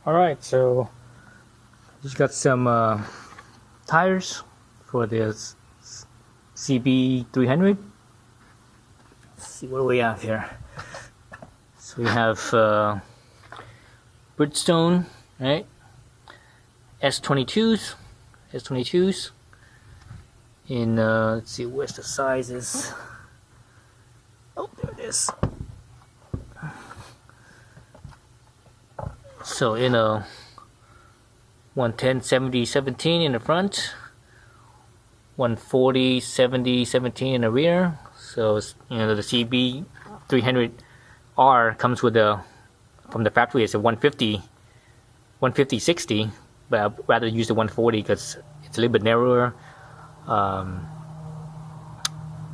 Alright, so just got some tires for this CB300. Let's see what do we have here. So we have Bridgestone, right? S22s in let's see, where's the sizes? Oh, there it is. So in a 110 70 17 in the front, 140 70 17 in the rear. So the CB300R comes with from the factory it's a 150 60, but I'd rather use the 140 because it's a little bit narrower.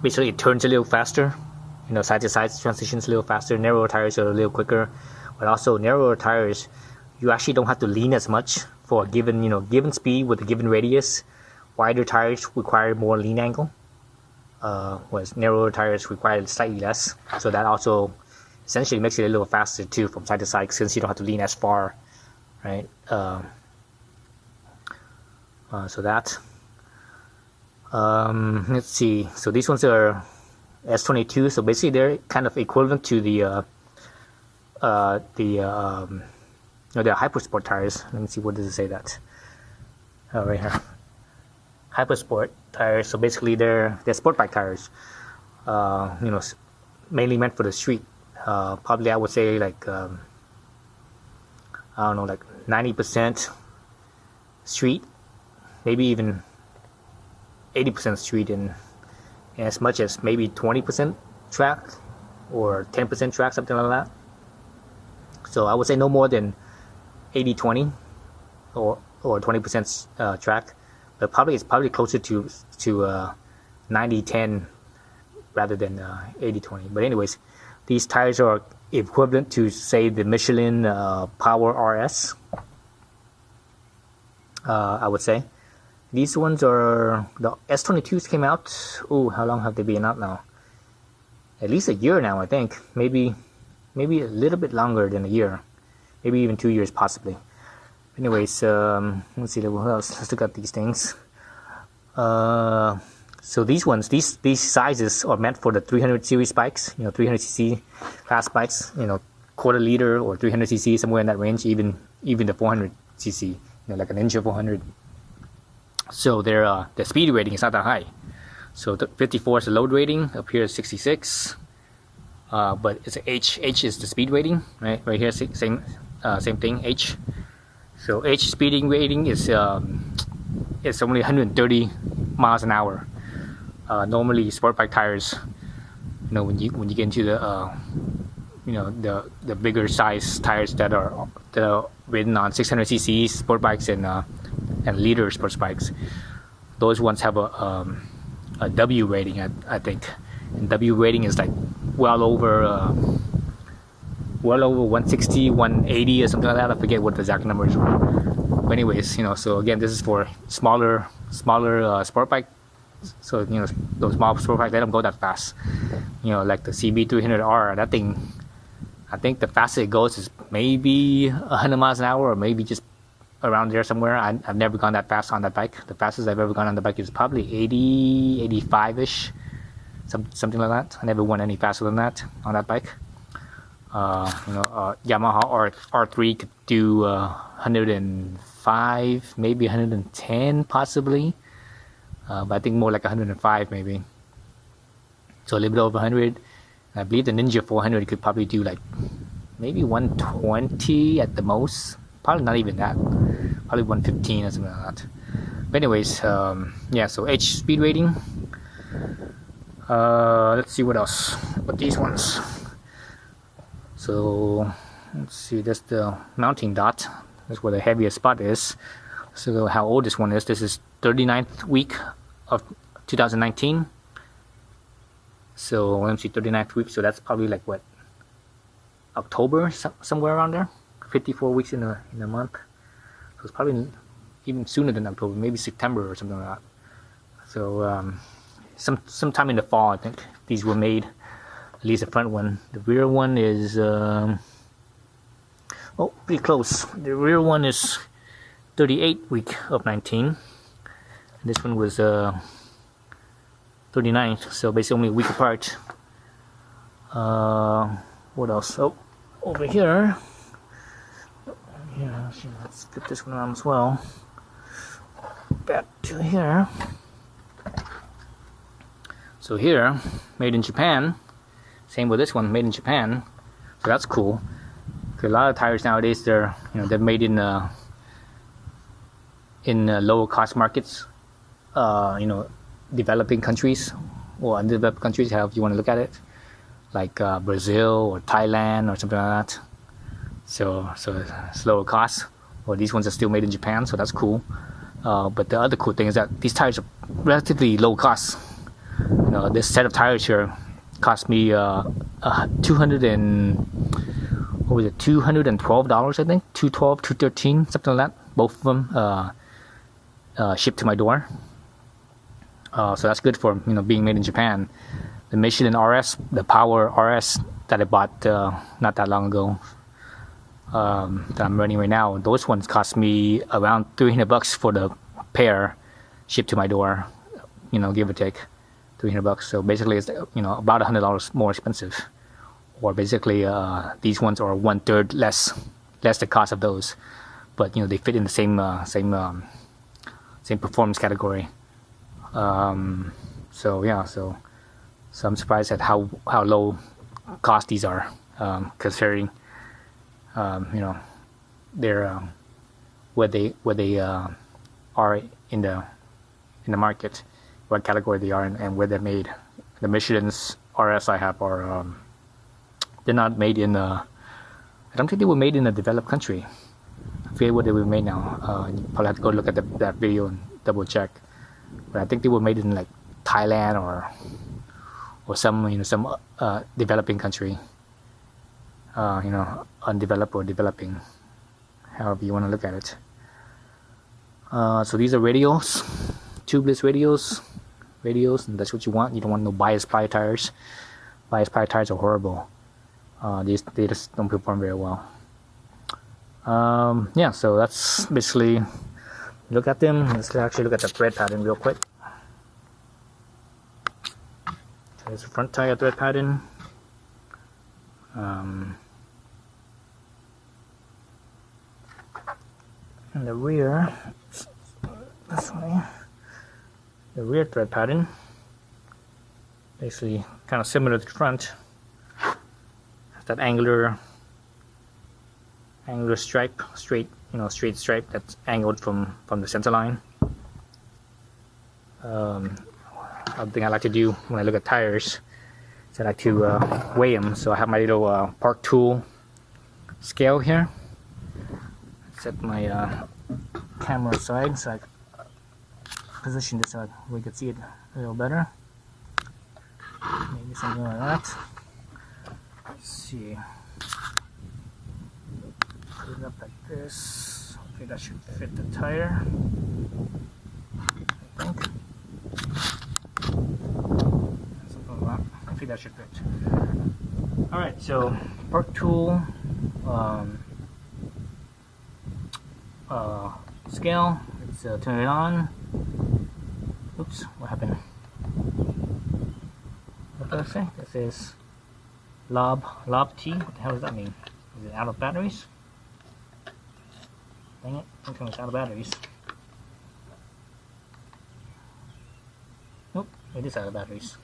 Basically it turns a little faster, side to side transitions a little faster. Narrower tires are a little quicker, but also narrower tires you actually don't have to lean as much for a given speed with a given radius. Wider tires require more lean angle, whereas narrower tires require slightly less. So that also essentially makes it a little faster too from side to side, since you don't have to lean as far, right? So that. Let's see. So these ones are S22. So basically they're kind of equivalent to the they're Hypersport tires. Let me see, what does it say that? Oh, right here. Hypersport tires. So basically they're sport bike tires. Mainly meant for the street. Probably I would say like I don't know, like 90% street, maybe even 80% street, and as much as maybe 20% track or 10% track, something like that. So I would say no more than 80-20 or 20% track, but it's probably closer to 90-10 rather than 80-20. But anyways, these tires are equivalent to, say, the Michelin Power RS. I would say these ones are, the S22s came out. Oh, how long have they been out now? At least a year now, I think. Maybe a little bit longer than a year. Maybe even 2 years, possibly. Anyways, let's see what else. Let's look at these things. So these sizes are meant for the 300 series bikes. 300cc class bikes. Quarter liter or 300cc, somewhere in that range. Even the 400cc. Like an Ninja 400. So their speed rating is not that high. So 54 is the load rating. Up here is 66. But it's H is the speed rating, right? Right here, same thing, H. So H speeding rating is only 130 miles an hour. Normally sport bike tires, when you get into the the bigger size tires that are ridden on 600cc sport bikes and liter sports bikes, those ones have a W rating, I think. And W rating is like well over 160, 180 or something like that. I forget what the exact numbers were. But anyways, so again, this is for smaller sport bike. So those small sport bikes, they don't go that fast. Like the CB300R, that thing, I think the fastest it goes is maybe 100 miles an hour, or maybe just around there somewhere. I've never gone that fast on that bike. The fastest I've ever gone on the bike is probably 80, 85-ish. Something like that. I never went any faster than that on that bike. Yamaha R3 could do 105, maybe 110 possibly, but I think more like 105 maybe. So a little bit over 100. I believe the Ninja 400 could probably do like maybe 120 at the most. Probably not even that. Probably 115 or something like that. But anyways, yeah. So H speed rating. Let's see what else. What these ones. So let's see. That's the mounting dot. That's where the heaviest spot is. So how old this one is? This is 39th week of 2019. So let me see, 39th week. So that's probably like what, October, somewhere around there. 54 weeks in a month. So it's probably even sooner than October, maybe September or something like that. So sometime in the fall, I think these were made. At least the front one. The rear one is Oh, pretty close. The rear one is 38 week of 19. This one was 39, so basically only a week apart. What else? Oh, over here. Yeah, let's get this one around as well. Back to here. So here, made in Japan. Same with this one, made in Japan. So that's cool. Cause a lot of tires nowadays, they're made in lower cost markets. Developing countries or undeveloped countries, however you want to look at it, like Brazil or Thailand or something like that. So it's lower cost. Or these ones are still made in Japan, so that's cool. But the other cool thing is that these tires are relatively low cost. This set of tires here cost me $212, I think, $212, $213, something like that. Both of them shipped to my door. So that's good for being made in Japan. The Michelin RS, the Power RS that I bought not that long ago, that I'm running right now, those ones cost me around $300 for the pair shipped to my door. Give or take $300. So basically, it's about $100 more expensive. Or basically, these ones are 1/3 less the cost of those, but they fit in the same performance category. So I'm surprised at how low cost these are, considering they're where they are in the market, what category they are in, and where they're made. The Michelin's RS I have are they're not made in I don't think they were made in a developed country. I forget where they were made now. You probably have to go look at that video and double check. But I think they were made in like Thailand or some developing country. Undeveloped or developing, however you want to look at it. So these are radials, tubeless radials, and that's what you want. You don't want no bias ply tires. Bias ply tires are horrible. They just don't perform very well. So that's basically, look at them. Let's actually look at the thread pattern real quick. So there's the front tire thread pattern. And the rear, this way, the rear thread pattern, basically kind of similar to the front. That angular stripe, straight stripe that's angled from the center line. Other thing I like to do when I look at tires is I like to weigh them. So I have my little Park Tool scale here. Set my camera aside so I position this so we can see it a little better. Maybe something like that. Let's see. Put it up like this. Hopefully that should fit the tire. I think. Something like that. I think that should fit. Alright, so Park Tool scale. Let's turn it on. Oops, what happened? What does it say? This is Lob T. What the hell does that mean? Is it out of batteries? Dang it, I think it's out of batteries. Nope, it is out of batteries.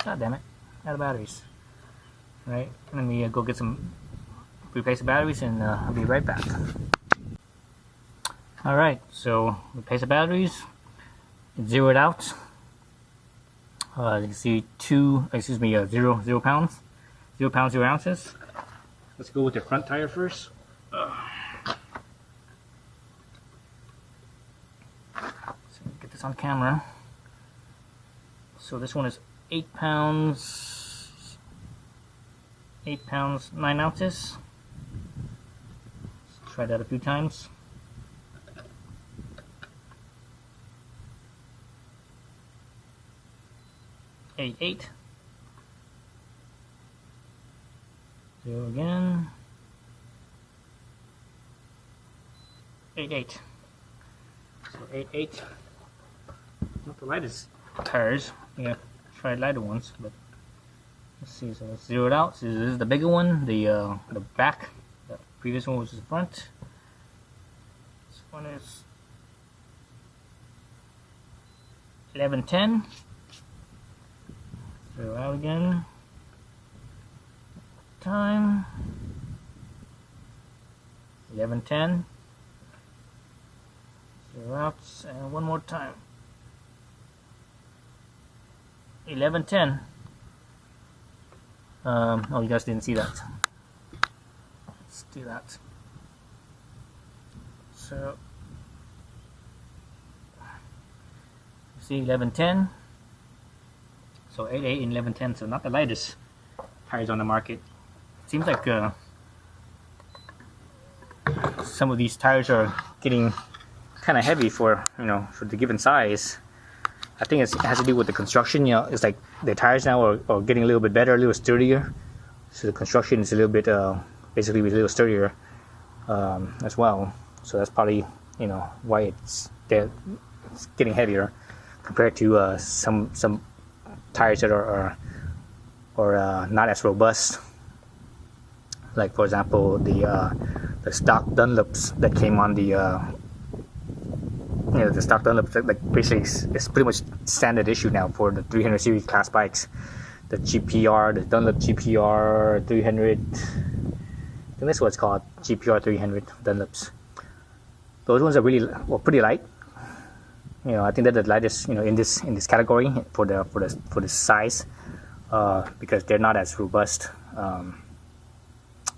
God damn it, out of batteries. Right, let me go get some, replace the batteries, and I'll be right back. Alright, so replace the batteries, zero it out. You can see 0 pounds, 0 pounds, 0 ounces. Let's go with the front tire first. So get this on camera. So this one is 8 pounds, 9 ounces. Let's try that a few times. 8, Go again. 8.8. So 8.8. Not the lightest tires. Yeah, tried lighter ones, but let's see. So let's zero it out. So this is the bigger one. The back. The previous one was the front. This one is 11.10. Zero out again. Time 11.10. Zero out, and one more time. 11.10. Oh, you guys didn't see that. Let's do that. So you see 11.10. So 8.8 and 11.10. So not the lightest tires on the market. Seems like some of these tires are getting kind of heavy for for the given size. I think it has to do with the construction. It's like the tires now are getting a little bit better, a little sturdier. So the construction is a little bit basically a little sturdier as well. So that's probably why it's getting heavier compared to some tires that are not as robust. Like for example, the stock Dunlops that came on the the stock Dunlops that basically is pretty much standard issue now for the 300 series class bikes. The GPR, the Dunlop GPR 300. I think that's what it's called, GPR 300 Dunlops. Those ones are pretty light. I think they're the lightest in this category for the size because they're not as robust.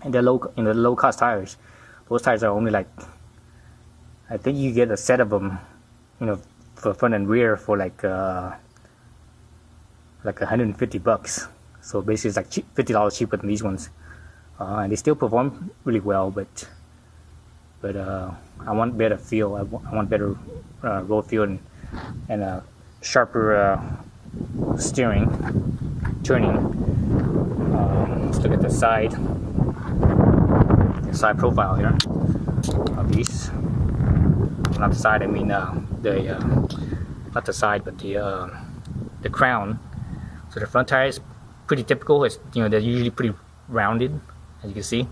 And they're low cost tires. Those tires are only like, I think you get a set of them, for front and rear for like $150. So basically it's like $50 cheaper than these ones, and they still perform really well. But I want better feel. I want better road feel and a sharper steering, turning. Let's look at the side profile here of these. Not the side, I mean not the side, but the crown. So the front tire is pretty typical. It's they're usually pretty rounded, as you can see.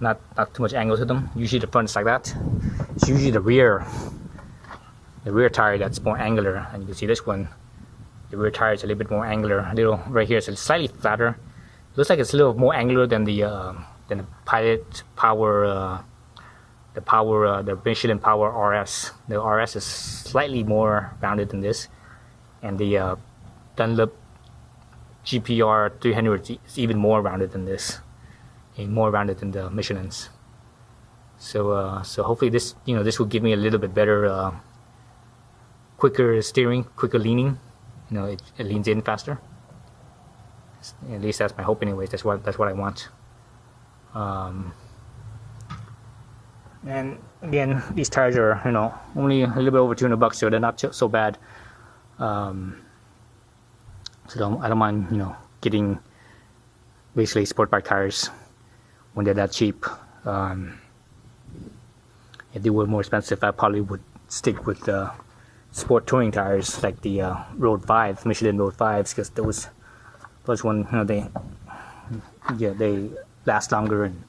Not too much angle to them. Usually the front is like that. It's usually the rear tire that's more angular, and you can see this one. The rear tire is a little bit more angular. A little right here, so it's slightly flatter. It looks like it's a little more angular than the Pilot Power, the Michelin Power RS. The RS is slightly more rounded than this, and the Dunlop GPR 300 is even more rounded than this, and more rounded than the Michelin's. So hopefully this this will give me a little bit better, quicker steering, quicker leaning. It leans in faster. At least that's my hope, anyways. That's what I want. And again, these tires are only a little bit over $200, so they're not so bad. So I don't mind getting basically sport bike tires when they're that cheap. If they were more expensive, I probably would stick with the sport touring tires like the Road 5, Michelin Road 5s, because those ones they last longer and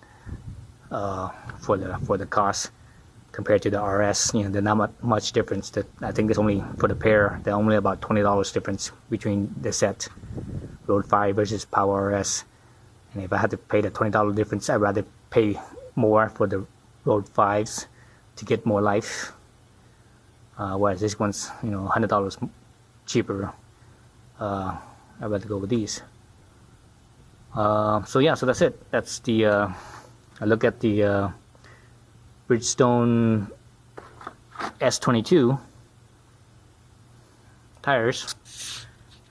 for the cost compared to the RS. There's not much difference. That I think there's only for the pair. There's only about $20 difference between the set Road 5 versus Power RS. And if I had to pay the $20 difference, I'd rather pay more for the Road 5s to get more life. Whereas this one's $100 cheaper. I'd rather go with these. So yeah, so that's it. That's the I look at the Bridgestone S22 tires.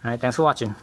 Alright, thanks for watching.